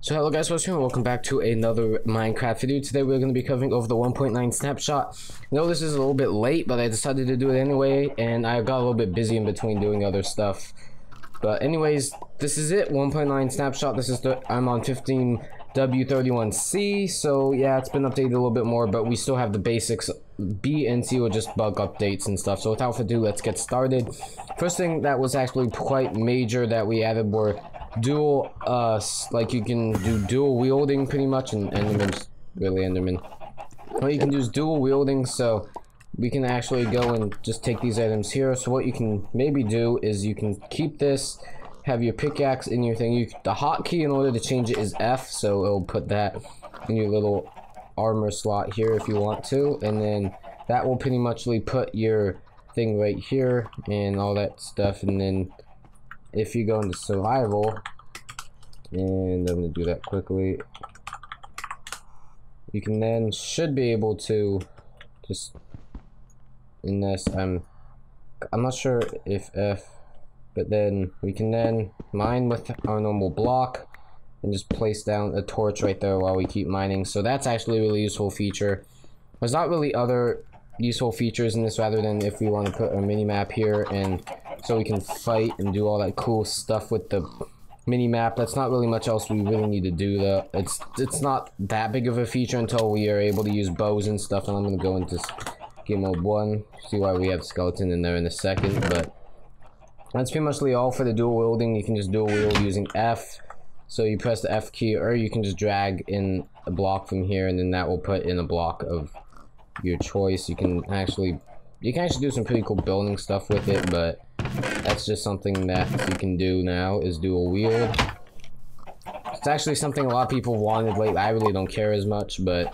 So hello guys, what's going on? Welcome back to another Minecraft video. Today we're going to be covering over the 1.9 snapshot. I know this is a little bit late, but I decided to do it anyway, and I got a little bit busy in between doing other stuff. But anyways, this is it, 1.9 snapshot. This is I'm on 15W31C, so yeah, it's been updated a little bit more, but we still have the basics. B and C were just bug updates and stuff. So without further ado, let's get started. First thing that was actually quite major that we added were dual, like you can do dual wielding pretty much, and Enderman's really Enderman. What you can do is dual wielding, so we can actually go and just take these items here. So what you can maybe do is you can keep this, have your pickaxe in your thing. The hotkey in order to change it is F, so it'll put that in your little armor slot here if you want to, and then that will pretty much put your thing right here and all that stuff. And then if you go into survival, and I'm gonna do that quickly, you can then should be able to just, in this, I'm not sure if F, but then we can then mine with our normal block and just place down a torch right there while we keep mining. So that's actually a really useful feature. There's not really other useful features in this, rather than if we want to put a mini map here, and so we can fight and do all that cool stuff with the mini map. That's not really much else we really need to do though. It's not that big of a feature until we are able to use bows and stuff, and I'm gonna go into game mode 1, see why we have skeleton in there in a second. But that's pretty much all for the dual wielding. You can just dual wield using F. So you press the F key, or you can just drag in a block from here, and then that will put in a block of your choice. You can actually do some pretty cool building stuff with it, but that's just something that you can do now, is dual wield. It's actually something a lot of people wanted lately. I really don't care as much, but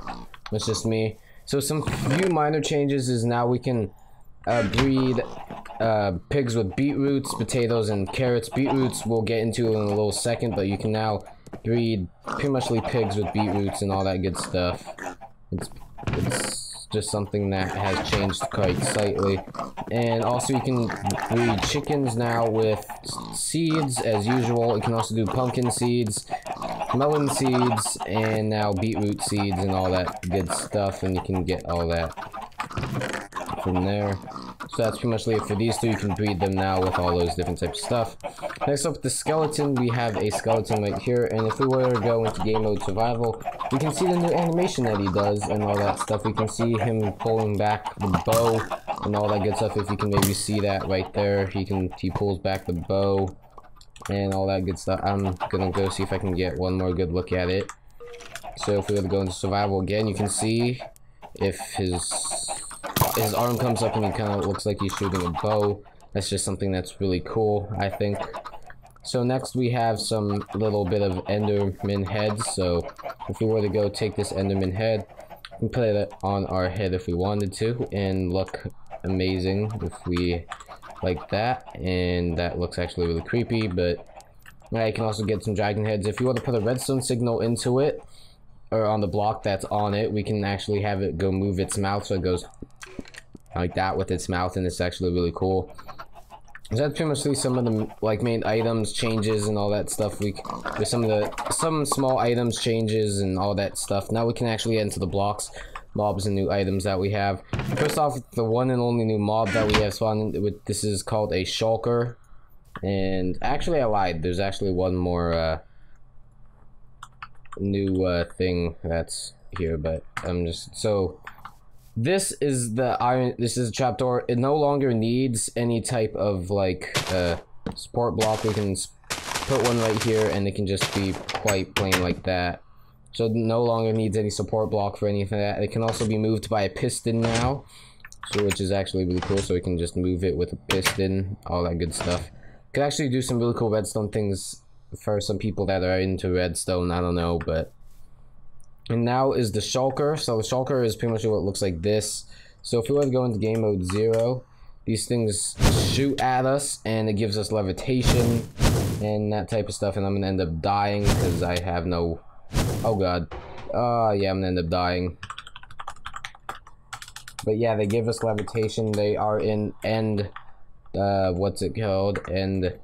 it's just me. So some few minor changes is now we can breed pigs with beetroots, potatoes, and carrots. Beetroots we'll get into in a little second, but you can now breed pretty much pigs with beetroots and all that good stuff. It's just something that has changed quite slightly. And also you can breed chickens now with seeds as usual. You can also do pumpkin seeds, melon seeds, and now beetroot seeds and all that good stuff, and you can get all that from there. So that's pretty much it for these two. You can breed them now with all those different types of stuff. Next up, the skeleton. We have a skeleton right here, and if we were to go into game mode survival, we can see the new animation that he does and all that stuff. We can see him pulling back the bow and all that good stuff. If you can maybe see that right there, he pulls back the bow and all that good stuff. I'm gonna go see if I can get one more good look at it. So if we were to go into survival again, you can see if his arm comes up and he kind of looks like he's shooting a bow. That's just something that's really cool, I think. So next we have some little bit of Enderman heads. So if we were to go take this Enderman head and put it on our head if we wanted to, and look amazing if we like that, and that looks actually really creepy. But yeah, you can also get some dragon heads. If you want to put a redstone signal into it, or on the block that's on it, we can actually have it go move its mouth, so it goes like that with its mouth, and it's actually really cool. So that's pretty much some of the main items changes and all that stuff. There's some small items changes and all that stuff. Now we can actually get into the blocks, mobs, and new items that we have. First off, the one and only new mob that we have spawned with, this is called a shulker. And actually I lied, there's actually one more new thing that's here, but I'm just this is a trapdoor. It no longer needs any type of support block. We can put one right here and it can just be quite plain like that. So it no longer needs any support block for anything like that. It can also be moved by a piston now, so which is actually really cool. So we can just move it with a piston, all that good stuff. Could actually do some really cool redstone things for some people that are into redstone, I don't know. But and now is the shulker. So the shulker is pretty much what it looks like this. So if we were to go into game mode 0, these things shoot at us and it gives us levitation and that type of stuff, and I'm gonna end up dying because I have no, oh god, yeah, I'm gonna end up dying. But yeah, they give us levitation. They are in what's it called, ender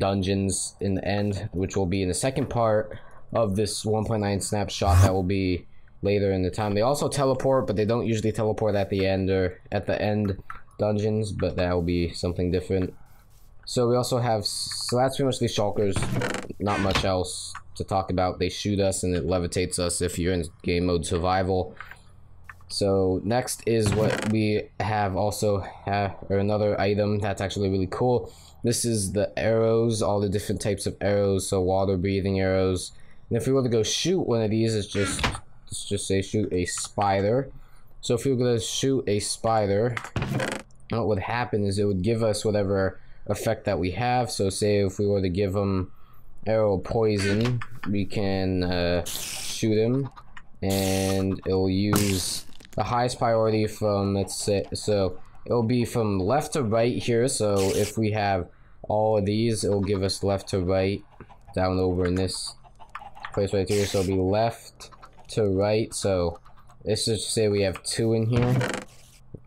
dungeons in the end, which will be in the second part of this 1.9 snapshot that will be later in the time. They also teleport, but they don't usually teleport at the end or at the end dungeons, but that will be something different. So we also have, so that's pretty much the shulkers, not much else to talk about. They shoot us and it levitates us if you're in game mode survival. So next is what we have also or another item that's actually really cool. This is the arrows, all the different types of arrows, so water breathing arrows. And if we were to go shoot one of these, it's just, let's just say shoot a spider. So if we were going to shoot a spider, what would happen is it would give us whatever effect that we have. So say if we were to give him arrow poison, we can shoot him and it'll use the highest priority from, let's say, so it'll be from left to right here. So if we have all of these, it'll give us left to right down over in this place right here. So it'll be left to right. So let's just say we have 2 in here,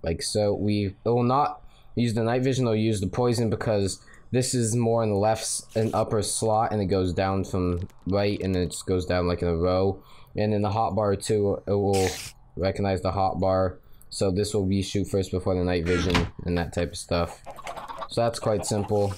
like so. It will not use the night vision, or use the poison, because this is more in the left and upper slot, and it goes down from right, and then it just goes down like in a row. And in the hotbar too, it will recognize the hotbar, so this will be shoot first before the night vision and that type of stuff. So that's quite simple.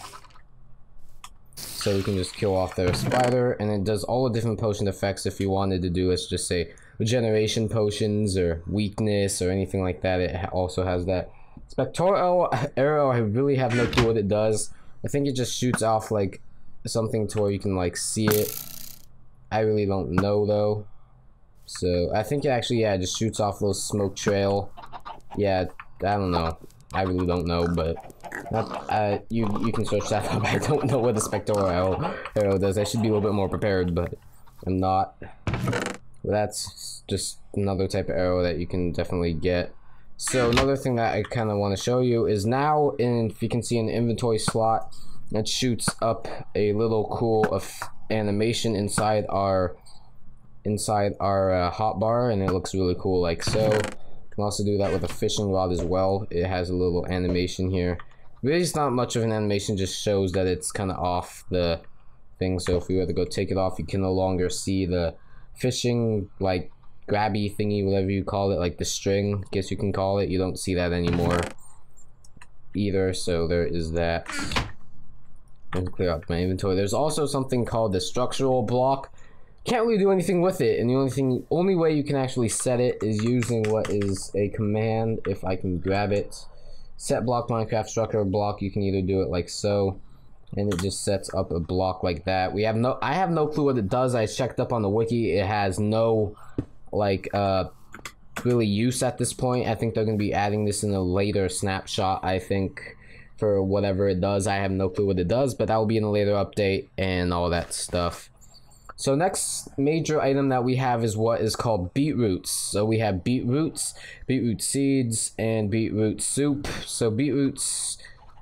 So we can just kill off their spider, and it does all the different potion effects. If you wanted to do, let's just say regeneration potions or weakness or anything like that, it also has that. Spectral arrow, I really have no clue what it does. I think it just shoots off like something to where you can like see it. I really don't know though. So I think it actually, yeah, it just shoots off a little smoke trail. Yeah, I don't know. I really don't know, but you can search that up. I don't know what the spectral arrow does. I should be a little bit more prepared, but I'm not. But that's just another type of arrow that you can definitely get. So another thing that I kind of want to show you is now, if you can see in the inventory slot, it shoots up a little cool animation inside our hotbar, and it looks really cool like so. You can also do that with a fishing rod as well. It has a little animation here. Really, it's not much of an animation, just shows that it's kind of off the thing. So if we were to go take it off, you can no longer see the fishing like grabby thingy, whatever you call it, like the string, I guess you can call it. You don't see that anymore either, so there is that. And clear out my inventory. There's also something called the structural block. Can't really do anything with it, and the only way you can actually set it is using what is a command. If I can grab it, set block Minecraft structural block, you can either do it like so, and it just sets up a block like that. I have no clue what it does. I checked up on the wiki. It has no like really use at this point. I think they're gonna be adding this in a later snapshot, I think, for whatever it does. I have no clue what it does, but that will be in a later update and all that stuff. So next major item that we have is what is called beetroots. So we have beetroots, beetroot seeds, and beetroot soup. So beetroots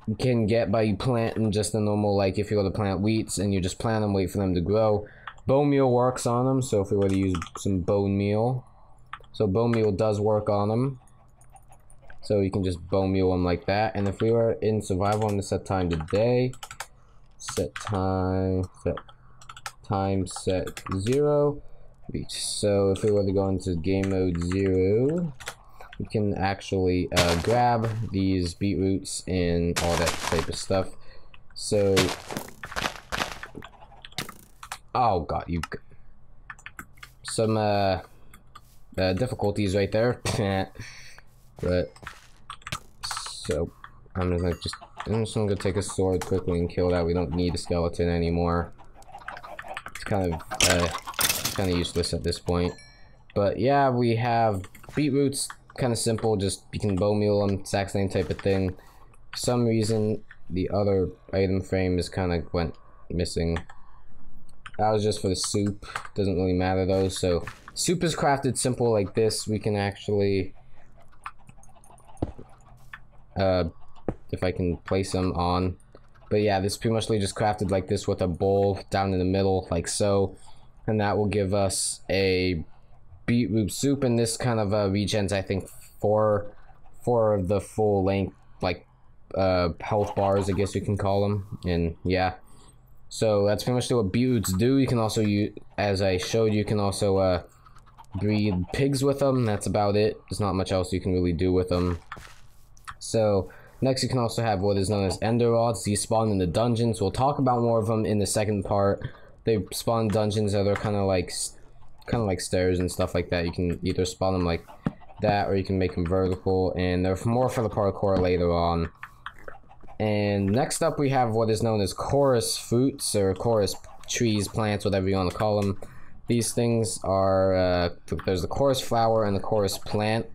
you can get by planting just a normal, like if you were to plant wheats and you just plant them, wait for them to grow. Bone meal works on them, so if we were to use some bone meal, so bone meal does work on them. So you can just bone meal them like that. And if we were in survival, I'm gonna set time today. Set 0. So if we were to go into game mode 0, we can actually grab these beetroots and all that type of stuff. So, oh god, some difficulties right there. But so I'm just gonna take a sword quickly and kill that. We don't need a skeleton anymore. It's kind of useless at this point. But yeah, we have beetroots, kind of simple. Just you can bone meal them, exact same type of thing. For some reason, the other item frame is kind of went missing. That was just for the soup. Doesn't really matter though. So soup is crafted simple like this. We can actually, if I can place them on. But yeah, this is pretty much just crafted like this with a bowl down in the middle, like so. And that will give us a beetroot soup, and this kind of regens, I think, four of the full length, like, health bars, I guess you can call them. And yeah, So that's pretty much what buttes do. You can also use, as I showed, you can also breed pigs with them. That's about it. There's not much else you can really do with them. So next you can also have what is known as ender rods. These spawn in the dungeons. We'll talk about more of them in the second part. They spawn in dungeons that are kind of like stairs and stuff like that. You can either spawn them like that, or you can make them vertical, and they're more for the parkour later on. And next up we have what is known as chorus fruits, or chorus trees, plants, whatever you want to call them. These things are, there's the chorus flower and the chorus plant.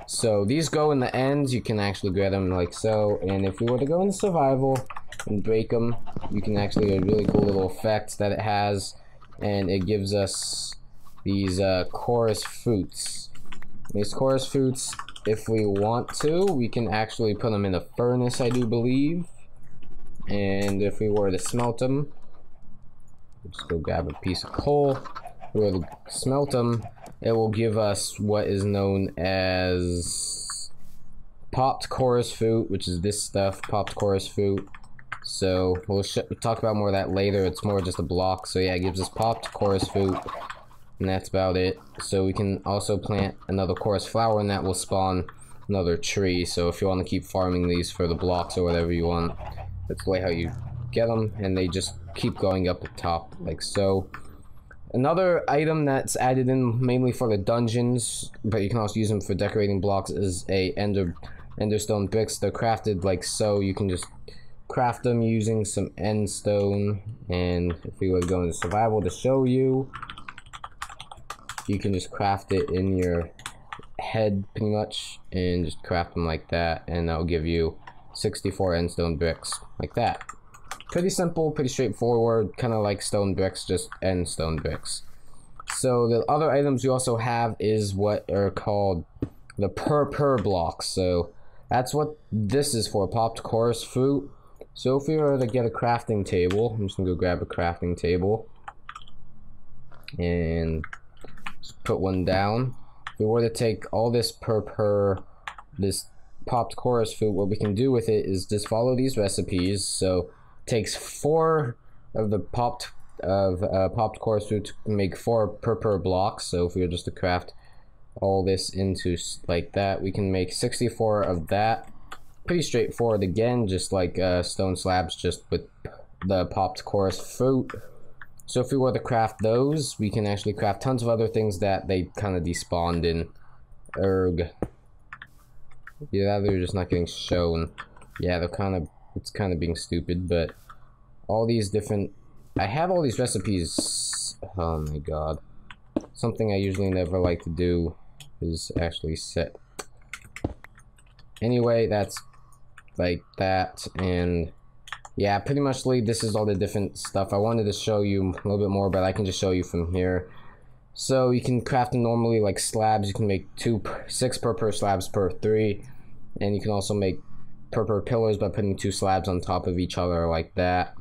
So these go in the ends. You can actually grab them like so, and if you were to go into survival and break them, you can actually, a really cool little effect that it has, and it gives us these chorus fruits. These chorus fruits, if we want to, we can actually put them in a furnace, I do believe. And if we were to smelt them, just go grab a piece of coal. If we were to smelt them, it will give us what is known as popped chorus fruit, which is this stuff, popped chorus fruit. So we'll talk about more of that later. It's more just a block. So yeah, it gives us popped chorus fruit. And that's about it. So we can also plant another chorus flower, and that will spawn another tree. So if you want to keep farming these for the blocks or whatever you want, that's the way how you get them, and they just keep going up the top like so. Another item that's added in mainly for the dungeons, but you can also use them for decorating blocks, is a enderstone bricks. They're crafted like so. You can just craft them using some endstone, and if we were to go into survival to show you, you can just craft it in your head pretty much, and just craft them like that, and that'll give you 64 endstone bricks like that. Pretty simple, pretty straightforward, kind of like stone bricks, just endstone bricks. So the other items you also have is what are called the per blocks. So that's what this is for, popped chorus fruit. So if we were to get a crafting table, I'm just gonna go grab a crafting table and just put one down. If we were to take all this this popped chorus fruit, what we can do with it is just follow these recipes. So it takes 4 of the popped chorus fruit to make 4 per blocks. So if we were just to craft all this into like that, we can make 64 of that. Pretty straightforward again, just like stone slabs, just with the popped chorus fruit. So if we were to craft those, we can actually craft tons of other things that they kind of despawned in. Yeah, they're just not getting shown. Yeah, it's kind of being stupid, but all these different, I have all these recipes. Oh my god. Something I usually never like to do is actually set. Anyway, that's like that, and yeah, pretty much this is all the different stuff. I wanted to show you a little bit more, but I can just show you from here. So you can craft them normally like slabs. You can make 6 per slabs per 3, and you can also make per pillars by putting 2 slabs on top of each other like that.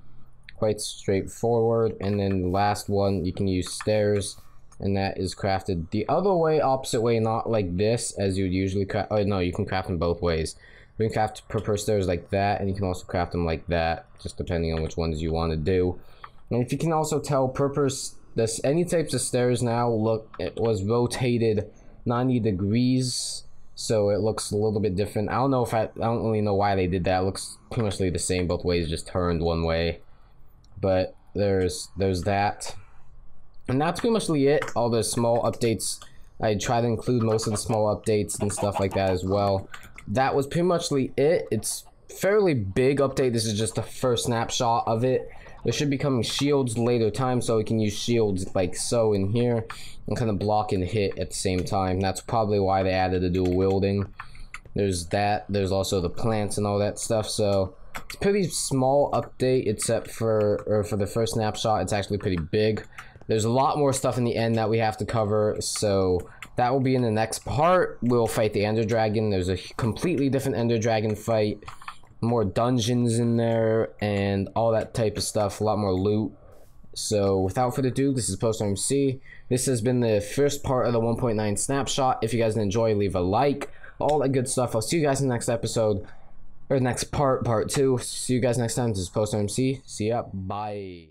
Quite straightforward. And then the last one, you can use stairs, and that is crafted the other way, opposite way, not like this as you'd usually craft. Oh no, you can craft them both ways. You can craft per stairs like that, and you can also craft them like that, just depending on which ones you want to do. And if you can also tell, any types of stairs now it was rotated 90 degrees, so it looks a little bit different. I don't really know why they did that. It looks pretty much the same both ways, just turned one way. But there's that. And that's pretty much it. All the small updates, I try to include most of the small updates and stuff like that as well. That was pretty much it. It's fairly big update. This is just the first snapshot of it. There should be coming shields later time, so we can use shields like so in here and kind of block and hit at the same time. That's probably why they added the dual wielding. There's that. There's also the plants and all that stuff. So it's a pretty small update, except for the first snapshot. It's actually pretty big. There's a lot more stuff in the end that we have to cover, so that will be in the next part. We'll fight the Ender Dragon. There's a completely different Ender Dragon fight, more dungeons in there, and all that type of stuff, a lot more loot. So without further ado, this is ProStarMC. This has been the first part of the 1.9 snapshot. If you guys enjoy, leave a like, all that good stuff. I'll see you guys in the next episode, or next part 2. See you guys next time. This is ProStarMC. See ya. Bye.